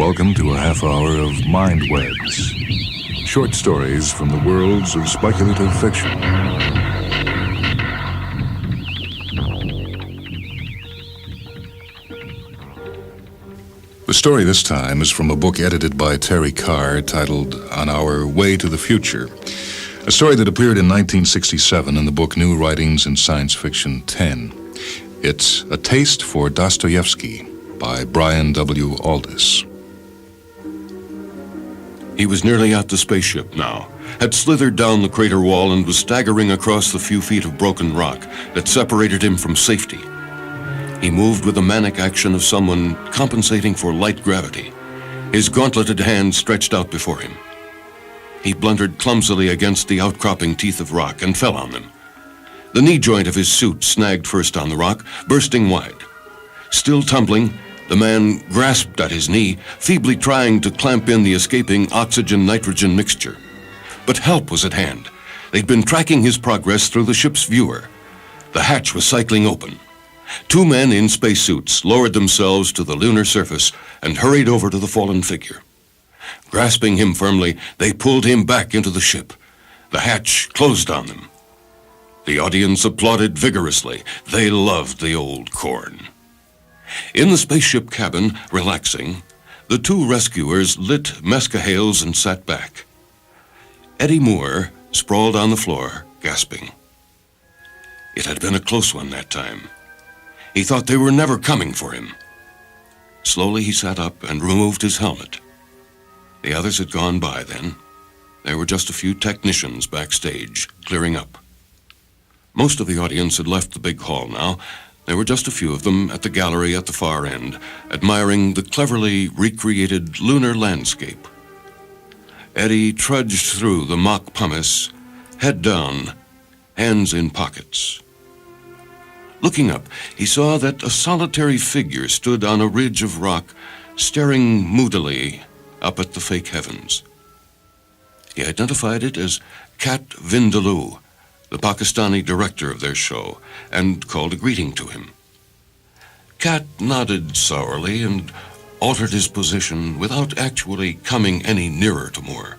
Welcome to a half hour of Mindwebs. Short stories from the worlds of speculative fiction. The story this time is from a book edited by Terry Carr titled On Our Way to the Future, a story that appeared in 1967 in the book New Writings in Science Fiction 10. It's A Taste for Dostoevsky by Brian W. Aldiss. He was nearly at the spaceship now, had slithered down the crater wall and was staggering across the few feet of broken rock that separated him from safety. He moved with the manic action of someone compensating for light gravity, his gauntleted hand stretched out before him. He blundered clumsily against the outcropping teeth of rock and fell on them. The knee joint of his suit snagged first on the rock, bursting wide. Still tumbling, the man grasped at his knee, feebly trying to clamp in the escaping oxygen-nitrogen mixture. But help was at hand. They'd been tracking his progress through the ship's viewer. The hatch was cycling open. Two men in spacesuits lowered themselves to the lunar surface and hurried over to the fallen figure. Grasping him firmly, they pulled him back into the ship. The hatch closed on them. The audience applauded vigorously. They loved the old corn. In the spaceship cabin, relaxing, the two rescuers lit mescahales and sat back. Eddie Moore sprawled on the floor, gasping. It had been a close one that time. He thought they were never coming for him. Slowly he sat up and removed his helmet. The others had gone by then. There were just a few technicians backstage, clearing up. Most of the audience had left the big hall now. There were just a few of them at the gallery at the far end, admiring the cleverly recreated lunar landscape. Eddie trudged through the mock pumice, head down, hands in pockets. Looking up, he saw that a solitary figure stood on a ridge of rock, staring moodily up at the fake heavens. He identified it as Kat Vindaloo, the Pakistani director of their show, and called a greeting to him. Kat nodded sourly and altered his position without actually coming any nearer to Moore.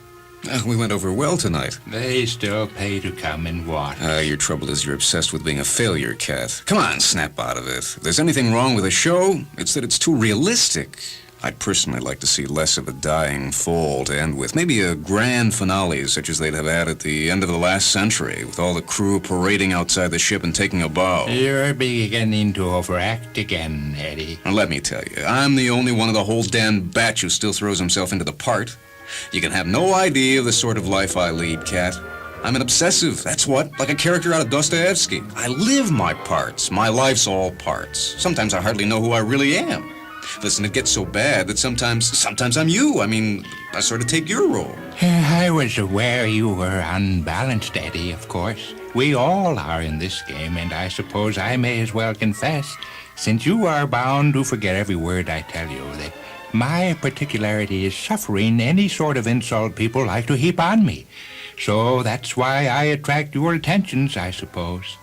We went over well tonight. They still pay to come and watch. Your trouble is you're obsessed with being a failure, Kat. Come on, snap out of it. If there's anything wrong with the show, it's that it's too realistic. I'd personally like to see less of a dying fall to end with. Maybe a grand finale such as they'd have had at the end of the last century, with all the crew parading outside the ship and taking a bow. You're beginning to overact again, Eddie. Now, let me tell you, I'm the only one of the whole damn batch who still throws himself into the part. You can have no idea of the sort of life I lead, Kat. I'm an obsessive, that's what, like a character out of Dostoevsky. I live my parts. My life's all parts. Sometimes I hardly know who I really am. Listen, it gets so bad that sometimes I'm you. I mean, I sort of take your role. I was aware you were unbalanced, Eddie, of course. We all are in this game, and I suppose I may as well confess, since you are bound to forget every word I tell you, that my particularity is suffering any sort of insult people like to heap on me. So that's why I attract your attentions, I suppose.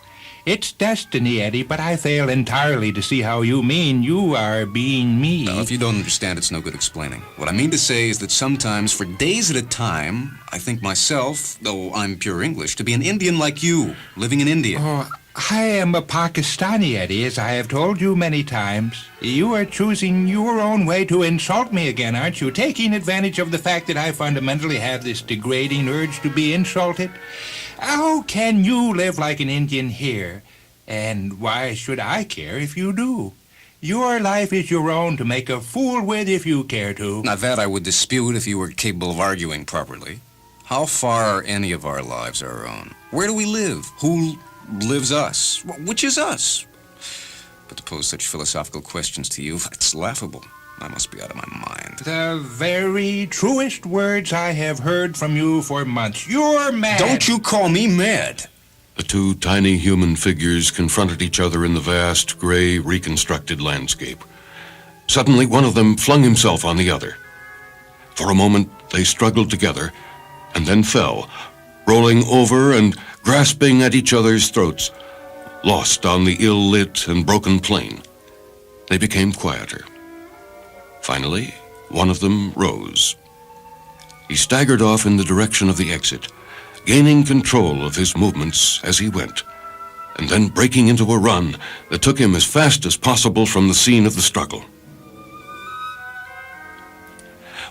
It's destiny, Eddie, but I fail entirely to see how you mean you are being me. Well, if you don't understand, it's no good explaining. What I mean to say is that sometimes, for days at a time, I think myself, though I'm pure English, to be an Indian like you, living in India. Oh, I am a Pakistani, Eddie, as I have told you many times. You are choosing your own way to insult me again, aren't you? Taking advantage of the fact that I fundamentally have this degrading urge to be insulted. How can you live like an Indian here? And why should I care if you do? Your life is your own to make a fool with if you care to. Now that I would dispute if you were capable of arguing properly. How far are any of our lives our own? Where do we live? Who lives us? Which is us? But to pose such philosophical questions to you, it's laughable. I must be out of my mind. The very truest words I have heard from you for months. You're mad. Don't you call me mad. The two tiny human figures confronted each other in the vast, gray, reconstructed landscape. Suddenly, one of them flung himself on the other. For a moment, they struggled together, and then fell, rolling over and grasping at each other's throats, lost on the ill-lit and broken plain. They became quieter. Finally, One of them rose. He staggered off in the direction of the exit, gaining control of his movements as he went, and then breaking into a run that took him as fast as possible from the scene of the struggle.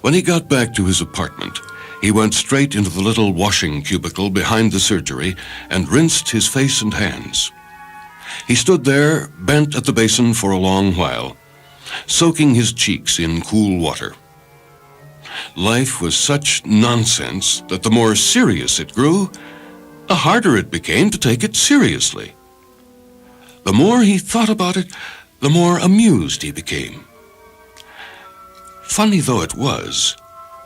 When he got back to his apartment, he went straight into the little washing cubicle behind the surgery and rinsed his face and hands. He stood there, bent at the basin for a long while, soaking his cheeks in cool water. Life was such nonsense that the more serious it grew, the harder it became to take it seriously. The more he thought about it, the more amused he became. Funny though it was,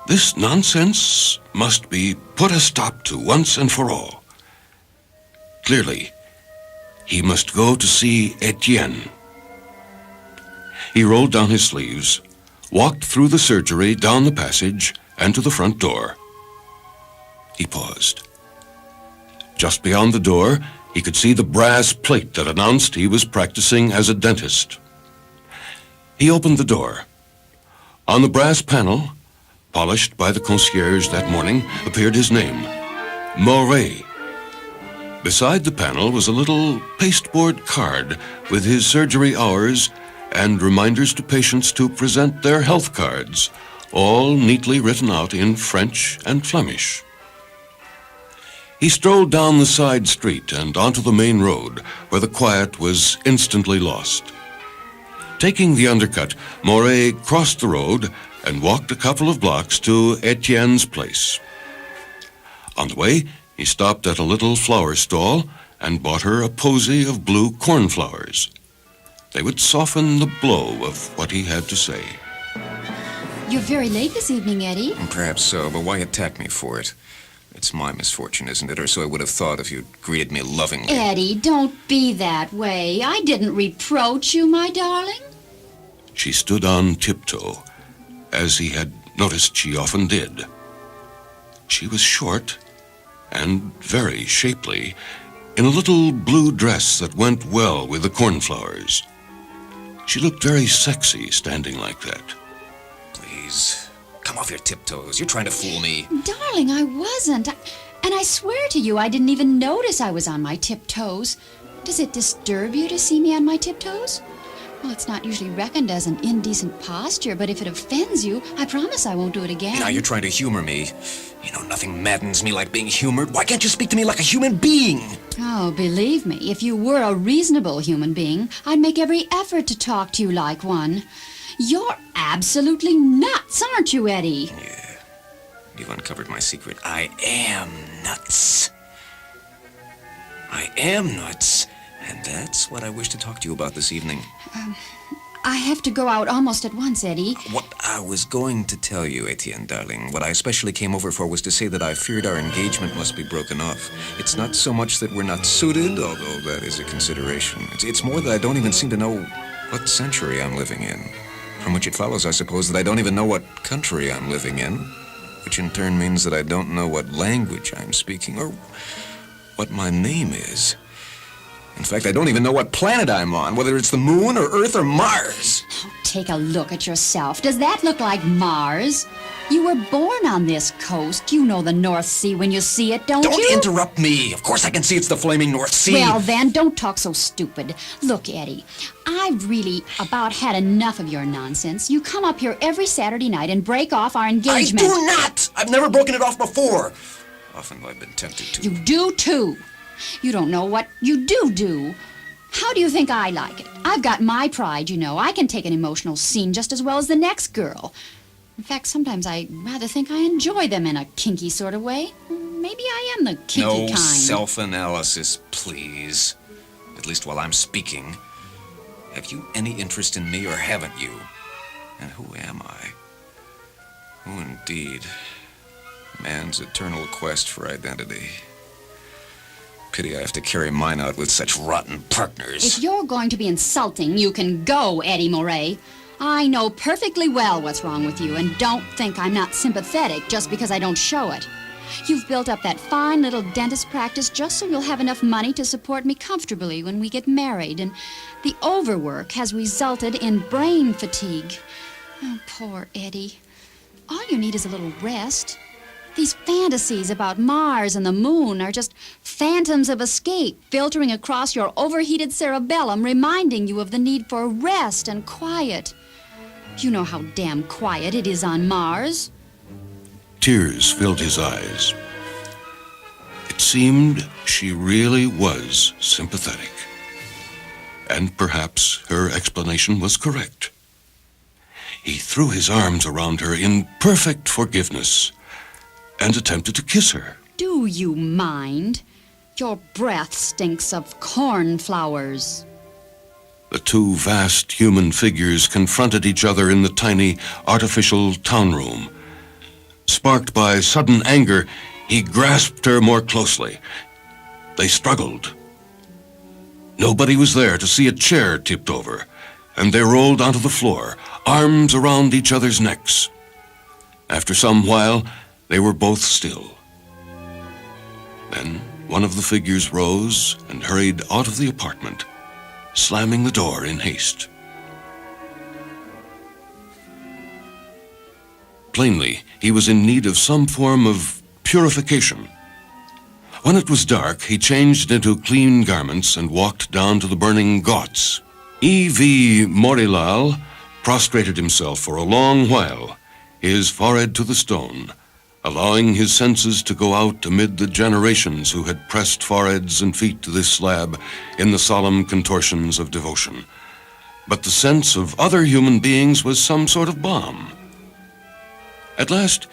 this nonsense must be put a stop to once and for all. Clearly, he must go to see Etienne. He rolled down his sleeves, walked through the surgery, down the passage, and to the front door. He paused. Just beyond the door, he could see the brass plate that announced he was practicing as a dentist. He opened the door. On the brass panel, polished by the concierge that morning, appeared his name, Moret. Beside the panel was a little pasteboard card with his surgery hours and reminders to patients to present their health cards, all neatly written out in French and Flemish. He strolled down the side street and onto the main road, where the quiet was instantly lost. Taking the undercut, Moret crossed the road and walked a couple of blocks to Etienne's place. On the way, he stopped at a little flower stall and bought her a posy of blue cornflowers. They would soften the blow of what he had to say. You're very late this evening, Eddie. Perhaps so, but why attack me for it? It's my misfortune, isn't it? Or so I would have thought if you'd greeted me lovingly. Eddie, don't be that way. I didn't reproach you, my darling. She stood on tiptoe, as he had noticed she often did. She was short and very shapely, in a little blue dress that went well with the cornflowers. She looked very sexy standing like that. Please, come off your tiptoes. You're trying to fool me. Darling, I wasn't. And I swear to you, I didn't even notice I was on my tiptoes. Does it disturb you to see me on my tiptoes? Well, it's not usually reckoned as an indecent posture, but if it offends you, I promise I won't do it again. Now you're trying to humor me. You know, nothing maddens me like being humored. Why can't you speak to me like a human being? Oh, believe me, if you were a reasonable human being, I'd make every effort to talk to you like one. You're absolutely nuts, aren't you, Eddie? Yeah, you've uncovered my secret. I am nuts. I am nuts. And that's what I wish to talk to you about this evening. I have to go out almost at once, Eddie. What I was going to tell you, Etienne, darling, what I especially came over for was to say that I feared our engagement must be broken off. It's not so much that we're not suited, although that is a consideration. It's more that I don't even seem to know what century I'm living in. From which it follows, I suppose, that I don't even know what country I'm living in, which in turn means that I don't know what language I'm speaking or what my name is. In fact, I don't even know what planet I'm on, whether it's the moon or Earth or Mars. Oh, take a look at yourself. Does that look like Mars? You were born on this coast. You know the North Sea when you see it, don't you? Don't interrupt me. Of course I can see it's the flaming North Sea. Well, then, don't talk so stupid. Look, Eddie, I've really about had enough of your nonsense. You come up here every Saturday night and break off our engagement. I do not! I've never broken it off before. Often I've been tempted to. You do, too. You don't know what you do. How do you think I like it? I've got my pride, you know. I can take an emotional scene just as well as the next girl. In fact, sometimes I rather think I enjoy them in a kinky sort of way. Maybe I am the kinky kind. No self-analysis, please. At least while I'm speaking. Have you any interest in me or haven't you? And who am I? Who indeed? Man's eternal quest for identity. Pity I have to carry mine out with such rotten partners. If you're going to be insulting, you can go, Eddie Moret. I know perfectly well what's wrong with you, and don't think I'm not sympathetic just because I don't show it. You've built up that fine little dentist practice just so you'll have enough money to support me comfortably when we get married, and the overwork has resulted in brain fatigue. Oh, poor Eddie. All you need is a little rest. These fantasies about Mars and the moon are just phantoms of escape filtering across your overheated cerebellum, reminding you of the need for rest and quiet. You know how damn quiet it is on Mars. Tears filled his eyes. It seemed she really was sympathetic. And perhaps her explanation was correct. He threw his arms around her in perfect forgiveness and attempted to kiss her. Do you mind? Your breath stinks of cornflowers. The two vast human figures confronted each other in the tiny, artificial town room. Sparked by sudden anger, he grasped her more closely. They struggled. Nobody was there to see a chair tipped over, and they rolled onto the floor, arms around each other's necks. After some while, they were both still. Then one of the figures rose and hurried out of the apartment, slamming the door in haste. Plainly, he was in need of some form of purification. When it was dark, he changed into clean garments and walked down to the burning ghats. E.V. Morilal prostrated himself for a long while, his forehead to the stone, allowing his senses to go out amid the generations who had pressed foreheads and feet to this slab in the solemn contortions of devotion. But the sense of other human beings was some sort of balm. At last,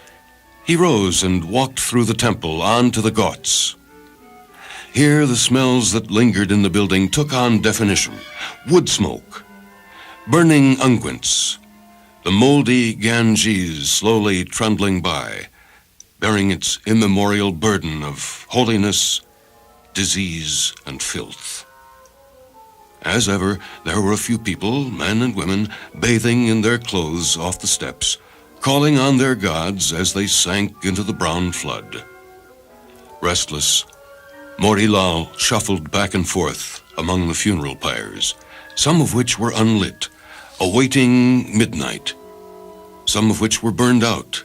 he rose and walked through the temple on to the ghats. Here the smells that lingered in the building took on definition. Wood smoke, burning unguents, the moldy Ganges slowly trundling by, bearing its immemorial burden of holiness, disease, and filth. As ever, there were a few people, men and women, bathing in their clothes off the steps, calling on their gods as they sank into the brown flood. Restless, Morilal shuffled back and forth among the funeral pyres, some of which were unlit, awaiting midnight, some of which were burned out,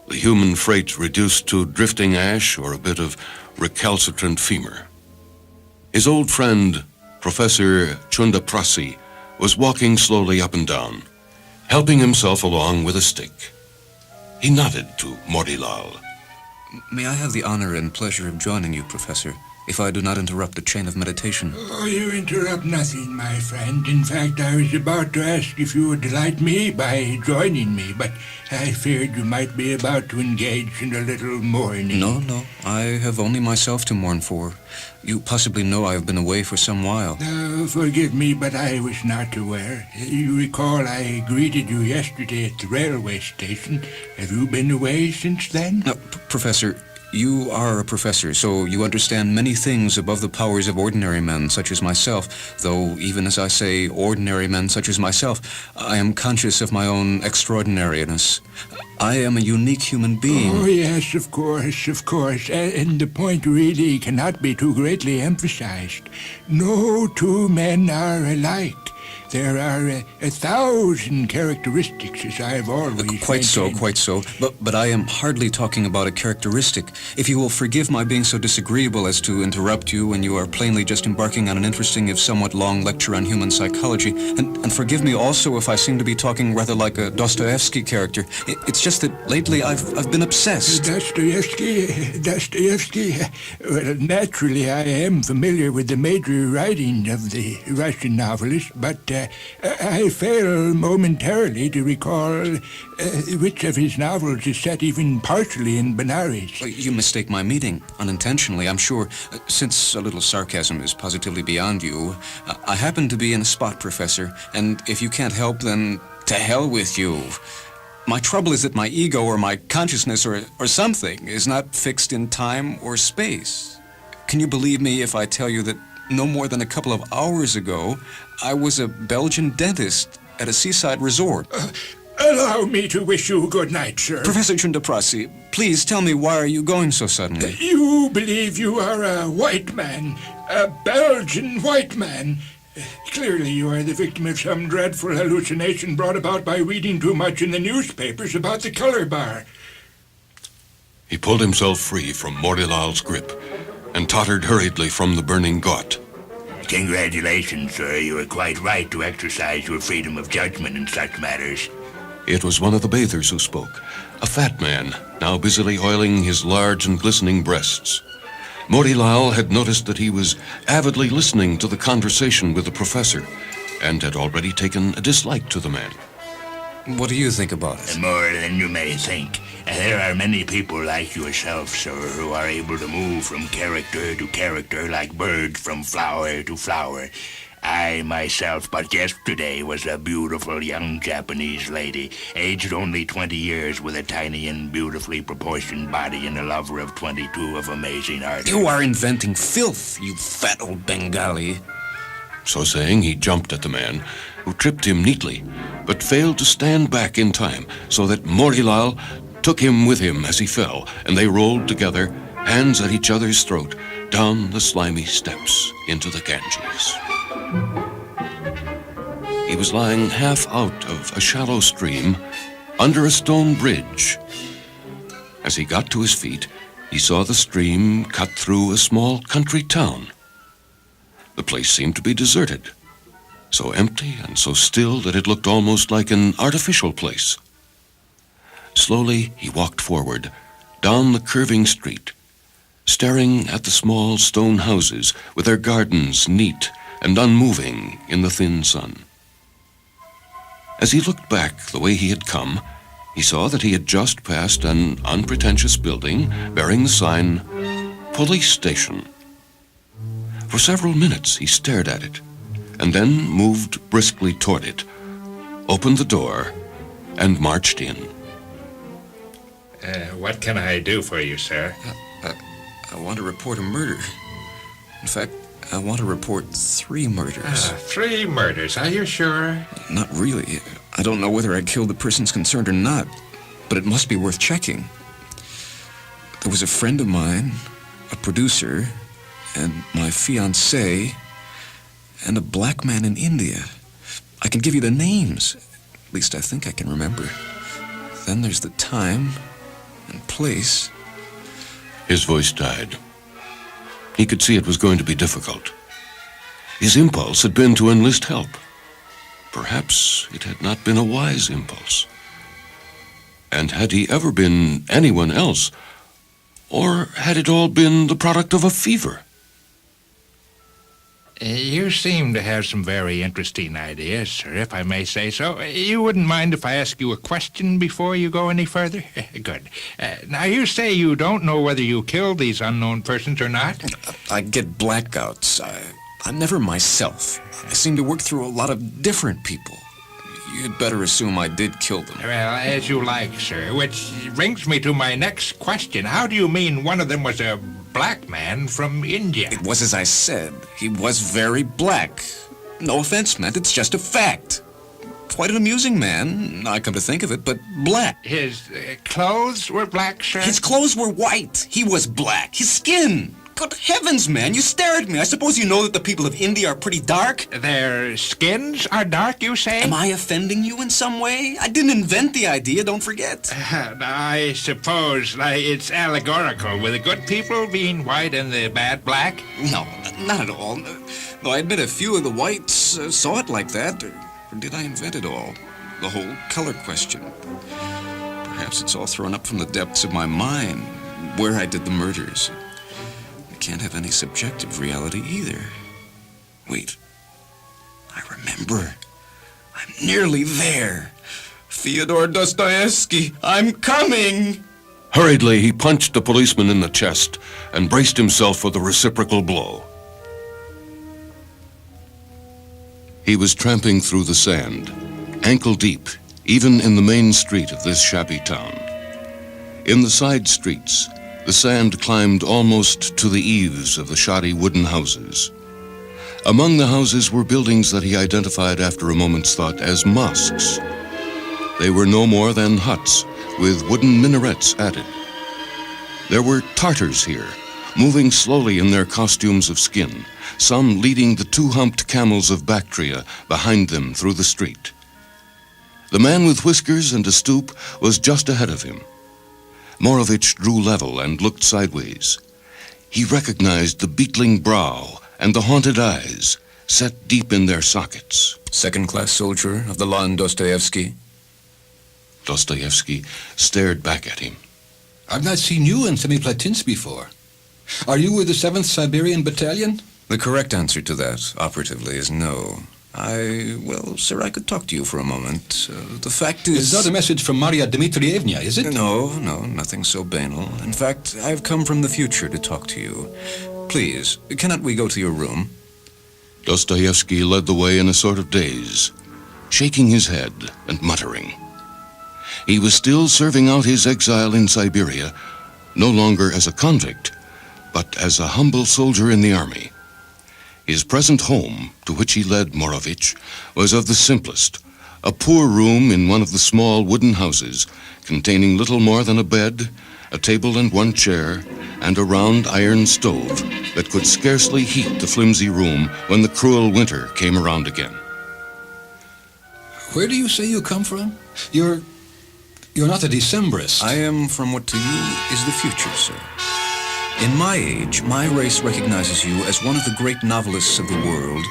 the human freight reduced to drifting ash or a bit of recalcitrant femur. His old friend, Professor Chundaprasi, was walking slowly up and down, helping himself along with a stick. He nodded to Morilal. May I have the honor and pleasure of joining you, Professor, if I do not interrupt the chain of meditation? Oh, you interrupt nothing, my friend. In fact, I was about to ask if you would delight me by joining me, but I feared you might be about to engage in a little mourning. No. I have only myself to mourn for. You possibly know I have been away for some while. Forgive me, but I was not aware. You recall I greeted you yesterday at the railway station. Have you been away since then? Professor, you are a professor, so you understand many things above the powers of ordinary men such as myself, though even as I say ordinary men such as myself, I am conscious of my own extraordinariness. I am a unique human being. Oh, yes, of course. And the point really cannot be too greatly emphasized. No two men are alike. There are 1,000 characteristics, as I have always Quite so. But I am hardly talking about a characteristic. If you will forgive my being so disagreeable as to interrupt you when you are plainly just embarking on an interesting, if somewhat long, lecture on human psychology, and forgive me also if I seem to be talking rather like a Dostoevsky character. It's just that lately I've been obsessed. Dostoevsky. Well, naturally, I am familiar with the major writings of the Russian novelist, but I fail momentarily to recall which of his novels is set even partially in Benares. You mistake my meaning, unintentionally, I'm sure. Since a little sarcasm is positively beyond you, I happen to be in a spot, Professor, and if you can't help, then to hell with you. My trouble is that my ego or my consciousness or something is not fixed in time or space. Can you believe me if I tell you that no more than a couple of hours ago, I was a Belgian dentist at a seaside resort. Allow me to wish you good night, sir. Professor Chundaprasi, please tell me, why are you going so suddenly? You believe you are a white man, a Belgian white man, Clearly you are the victim of some dreadful hallucination brought about by reading too much in the newspapers about the color bar. He pulled himself free from Morilal's grip and tottered hurriedly from the burning gaunt. Congratulations, sir. You are quite right to exercise your freedom of judgment in such matters. It was one of the bathers who spoke, a fat man, now busily oiling his large and glistening breasts. Morilal had noticed that he was avidly listening to the conversation with the professor and had already taken a dislike to the man. What do you think about it? More than you may think. There are many people like yourself, sir, who are able to move from character to character like birds from flower to flower. I myself, but yesterday, was a beautiful young Japanese lady, aged only 20 years, with a tiny and beautifully proportioned body and a lover of 22 of amazing art. You are inventing filth, you fat old Bengali. So saying, he jumped at the man, who tripped him neatly, but failed to stand back in time, so that Morilal took him with him as he fell, and they rolled together, hands at each other's throat, down the slimy steps into the Ganges. He was lying half out of a shallow stream under a stone bridge. As he got to his feet, he saw the stream cut through a small country town. The place seemed to be deserted, so empty and so still that it looked almost like an artificial place. Slowly he walked forward, down the curving street, staring at the small stone houses with their gardens neat and unmoving in the thin sun. As he looked back the way he had come, he saw that he had just passed an unpretentious building bearing the sign, Police Station. For several minutes he stared at it, and then moved briskly toward it, opened the door, and marched in. What can I do for you, sir? I want to report a murder. In fact, I want to report 3 murders. 3 murders, are you sure? Not really. I don't know whether I killed the persons concerned or not, but it must be worth checking. There was a friend of mine, a producer, and my fiancée, and a black man in India. I can give you the names. At least I think I can remember. Then there's the time and place. His voice died. He could see it was going to be difficult. His impulse had been to enlist help. Perhaps it had not been a wise impulse. And had he ever been anyone else, or had it all been the product of a fever? You seem to have some very interesting ideas, sir, if I may say so. You wouldn't mind if I ask you a question before you go any further? Good. Now, you say you don't know whether you killed these unknown persons or not? I get blackouts. I'm never myself. I seem to work through a lot of different people. You'd better assume I did kill them. Well, as you like, sir, which brings me to my next question. How do you mean one of them was a black man from India? It was as I said. He was very black. No offense meant, it's just a fact. Quite an amusing man, I come to think of it, but black. His clothes were black, sir? His clothes were white. He was black. His skin. Good heavens, man, you stare at me. I suppose you know that the people of India are pretty dark? Their skins are dark, you say? Am I offending you in some way? I didn't invent the idea, don't forget. I suppose it's allegorical, with the good people being white and the bad black? No, not at all. Though I admit a few of the whites saw it like that. Or did I invent it all? The whole color question. Perhaps it's all thrown up from the depths of my mind, where I did the murders. Can't have any subjective reality either. Wait. I remember. I'm nearly there. Fyodor Dostoevsky, I'm coming! Hurriedly, he punched the policeman in the chest and braced himself for the reciprocal blow. He was tramping through the sand, ankle deep, even in the main street of this shabby town. In the side streets, the sand climbed almost to the eaves of the shoddy wooden houses. Among the houses were buildings that he identified after a moment's thought as mosques. They were no more than huts with wooden minarets added. There were Tartars here, moving slowly in their costumes of skin, some leading the two-humped camels of Bactria behind them through the street. The man with whiskers and a stoop was just ahead of him. Morovich drew level and looked sideways. He recognized the beetling brow and the haunted eyes, set deep in their sockets. Second-class soldier of the line Dostoevsky. Dostoevsky stared back at him. I've not seen you in Semiplatins before. Are you with the 7th Siberian Battalion? The correct answer to that, operatively, is no. Well, sir, I could talk to you for a moment. The fact is... It's not a message from Maria Dmitrievna, is it? No, nothing so banal. In fact, I've come from the future to talk to you. Please, cannot we go to your room? Dostoevsky led the way in a sort of daze, shaking his head and muttering. He was still serving out his exile in Siberia, no longer as a convict, but as a humble soldier in the army. His present home, to which he led Morovich, was of the simplest, a poor room in one of the small wooden houses, containing little more than a bed, a table and one chair, and a round iron stove that could scarcely heat the flimsy room when the cruel winter came around again. Where do you say you come from? You're not a Decembrist. I am from what to you is the future, sir. In my age, my race recognizes you as one of the great novelists of the world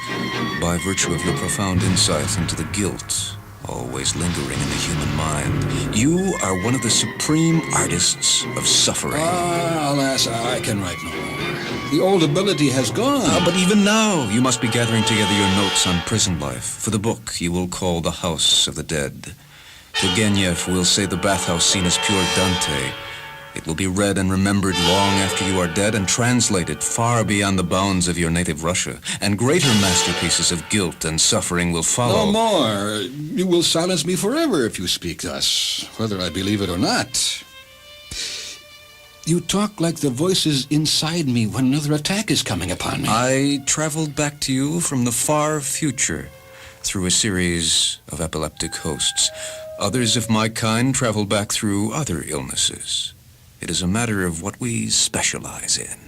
by virtue of your profound insight into the guilt always lingering in the human mind. You are one of the supreme artists of suffering. Alas, I can write no more. The old ability has gone. But even now, you must be gathering together your notes on prison life for the book you will call The House of the Dead. Turgenev will say the bathhouse scene is pure Dante. It will be read and remembered long after you are dead and translated far beyond the bounds of your native Russia. And greater masterpieces of guilt and suffering will follow. No more. You will silence me forever if you speak thus, whether I believe it or not. You talk like the voices inside me when another attack is coming upon me. I traveled back to you from the far future through a series of epileptic hosts. Others of my kind traveled back through other illnesses. It is a matter of what we specialize in.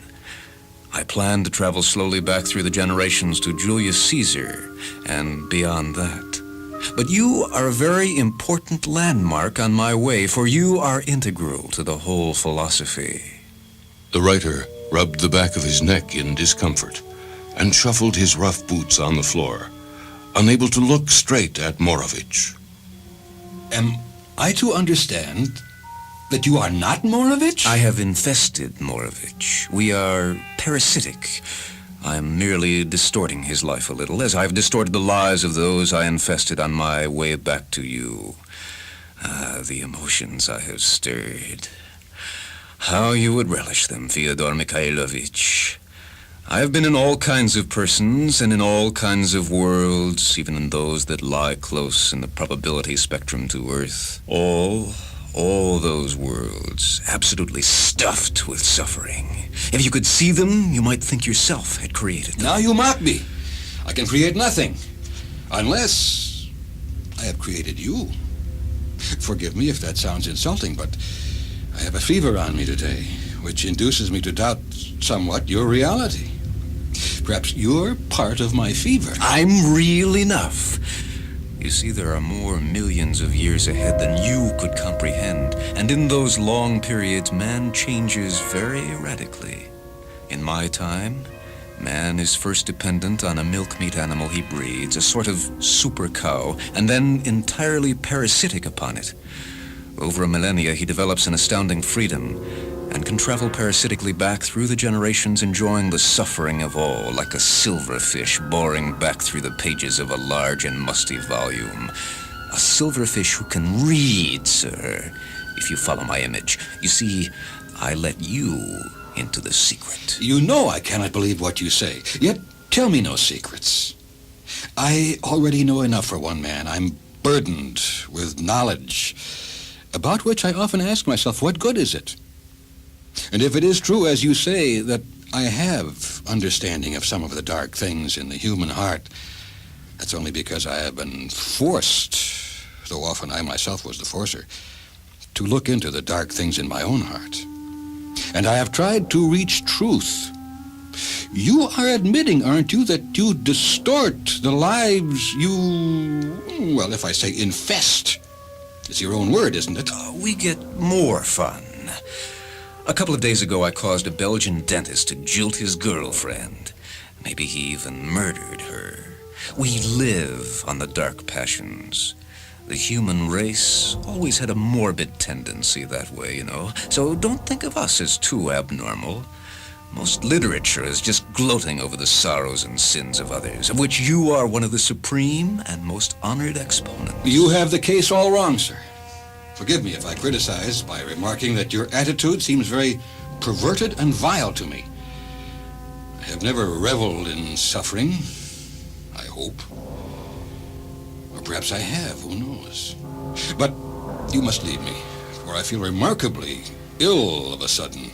I plan to travel slowly back through the generations to Julius Caesar and beyond that. But you are a very important landmark on my way, for you are integral to the whole philosophy. The writer rubbed the back of his neck in discomfort and shuffled his rough boots on the floor, unable to look straight at Morovich. Am I to understand that you are not Morovich? I have infested Morovich. We are parasitic. I am merely distorting his life a little, as I've distorted the lives of those I infested on my way back to you. The emotions I have stirred. How you would relish them, Fyodor Mikhailovich. I have been in all kinds of persons and in all kinds of worlds, even in those that lie close in the probability spectrum to Earth. All those worlds, absolutely stuffed with suffering. If you could see them, you might think yourself had created them. Now you mock me. I can create nothing, unless I have created you. Forgive me if that sounds insulting, but I have a fever on me today, which induces me to doubt somewhat your reality. Perhaps you're part of my fever. I'm real enough. You see, there are more millions of years ahead than you could comprehend, and in those long periods, man changes very radically. In my time, man is first dependent on a milk-meat animal he breeds, a sort of super cow, and then entirely parasitic upon it. Over a millennia, he develops an astounding freedom and can travel parasitically back through the generations, enjoying the suffering of all, like a silverfish boring back through the pages of a large and musty volume. A silverfish who can read, sir, if you follow my image. You see, I let you into the secret. You know I cannot believe what you say, yet tell me no secrets. I already know enough for one man. I'm burdened with knowledge, about which I often ask myself, what good is it? And if it is true, as you say, that I have understanding of some of the dark things in the human heart, that's only because I have been forced, though often I myself was the forcer, to look into the dark things in my own heart. And I have tried to reach truth. You are admitting, aren't you, that you distort the lives you, well, if I say infest, it's your own word, isn't it? We get more fun. A couple of days ago, I caused a Belgian dentist to jilt his girlfriend. Maybe he even murdered her. We live on the dark passions. The human race always had a morbid tendency that way, you know. So don't think of us as too abnormal. Most literature is just gloating over the sorrows and sins of others, of which you are one of the supreme and most honored exponents. You have the case all wrong, sir. Forgive me if I criticize by remarking that your attitude seems very perverted and vile to me. I have never reveled in suffering, I hope. Or perhaps I have, who knows. But you must leave me, for I feel remarkably ill of a sudden.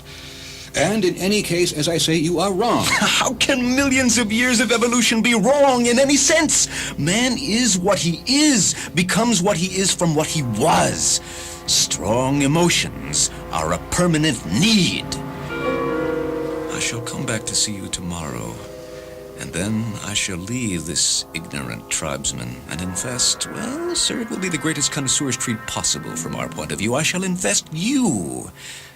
And in any case, as I say, you are wrong. How can millions of years of evolution be wrong in any sense? Man is what he is, becomes what he is from what he was. Strong emotions are a permanent need. I shall come back to see you tomorrow, and then I shall leave this ignorant tribesman and infest, well, sir, it will be the greatest connoisseur's treat possible from our point of view. I shall infest you,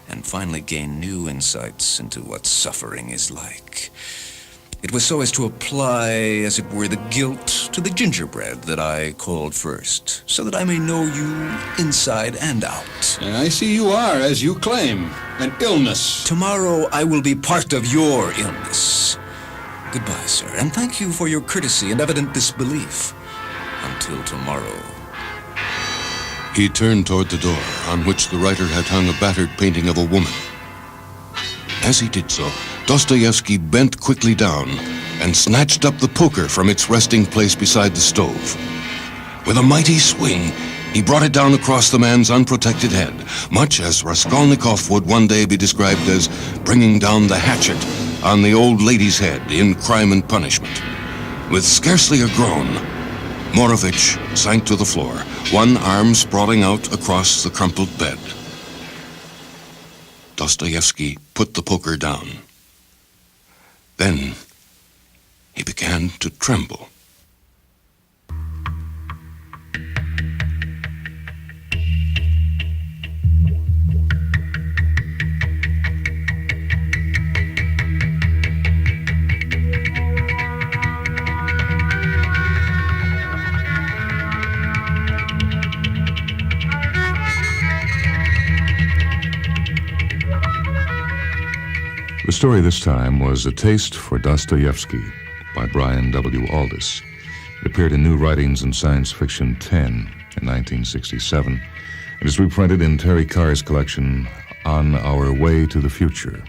and finally gain new insights into what suffering is like. It was so as to apply, as it were, the guilt to the gingerbread that I called first, so that I may know you inside and out. I see you are, as you claim, an illness. Tomorrow I will be part of your illness. Goodbye, sir, and thank you for your courtesy and evident disbelief. Until tomorrow. He turned toward the door, on which the writer had hung a battered painting of a woman. As he did so, Dostoevsky bent quickly down and snatched up the poker from its resting place beside the stove. With a mighty swing, he brought it down across the man's unprotected head, much as Raskolnikov would one day be described as bringing down the hatchet on the old lady's head in Crime and Punishment. With scarcely a groan, Morovich sank to the floor, one arm sprawling out across the crumpled bed. Dostoevsky put the poker down. Then he began to tremble. The story this time was A Taste for Dostoevsky by Brian W. Aldiss. It appeared in New Writings in Science Fiction 10 in 1967 and is reprinted in Terry Carr's collection On Our Way to the Future.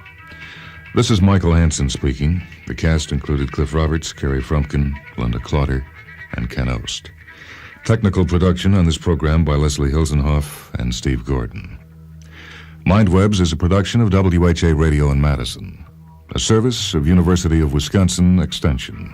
This is Michael Hanson speaking. The cast included Cliff Roberts, Carrie Frumpkin, Linda Clotter, and Ken Ost. Technical production on this program by Leslie Hilsenhoff and Steve Gordon. Mindwebs is a production of WHA Radio in Madison, a service of University of Wisconsin Extension.